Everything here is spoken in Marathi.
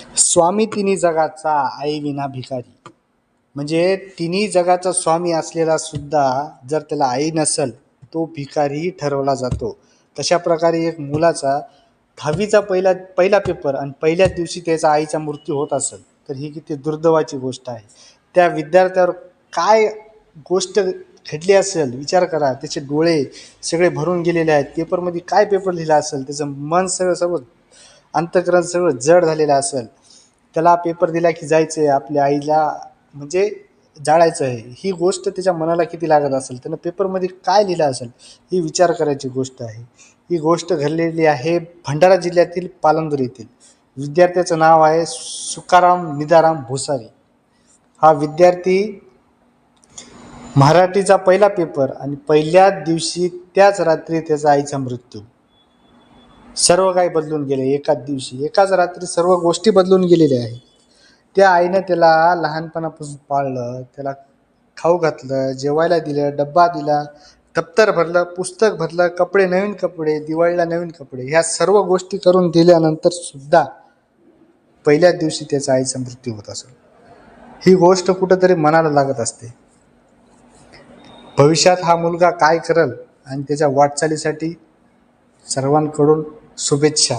स्वामी तिन्ही जगाचा आई विना भिकारी. म्हणजे तिन्ही जगाचा स्वामी असलेला सुद्धा जर त्याला आई नसल तो भिकारीही ठरवला जातो. तशा प्रकारे एक मुलाचा 10वीचा पहिला पेपर आणि पहिल्याच दिवशी त्याचा आईचा मृत्यू होत असेल तर ही किती दुर्दैवाची गोष्ट आहे. त्या विद्यार्थ्यावर काय गोष्ट घडली असेल विचार करा. त्याचे डोळे सगळे भरून गेलेले आहेत. पेपरमध्ये काय पेपर लिहिला असेल, त्याचं मन सगळं सगळं अंतःकरण सगळं जड झालेलं असेल. त्याला पेपर दिला की जायचं आहे आपल्या आईला म्हणजे जाळायचं आहे. ही गोष्ट त्याच्या मनाला किती लागत असेल, त्यानं पेपरमध्ये काय लिहिलं असेल ही विचार करायची गोष्ट आहे. ही गोष्ट घडलेली आहे भंडारा जिल्ह्यातील पालनदूर येथील. विद्यार्थ्याचं नाव आहे सुकाराम निदाराम भोसारी. हा विद्यार्थी मराठीचा पहिला पेपर आणि पहिल्याच दिवशी त्याच रात्री त्याचा आईचा मृत्यू. सर्व काही बदलून गेले एकाच दिवशी, एकाच रात्री सर्व गोष्टी बदलून गेलेल्या आहेत. त्या आईनं त्याला लहानपणापासून पाळलं, त्याला खाऊ घातलं, जेवायला दिलं, डब्बा दिला, दप्तर भरलं, पुस्तक भरलं, कपडे नवीन कपडे, दिवाळीला नवीन कपडे, ह्या सर्व गोष्टी करून दिल्यानंतर सुद्धा पहिल्याच दिवशी त्याचा आईचा मृत्यू होत असेल. ही गोष्ट कुठंतरी मनाला लागत असते. भविष्यात हा मुलगा काय करल आणि त्याच्या वाटचालीसाठी सर्वांकडून शुभेच्छा.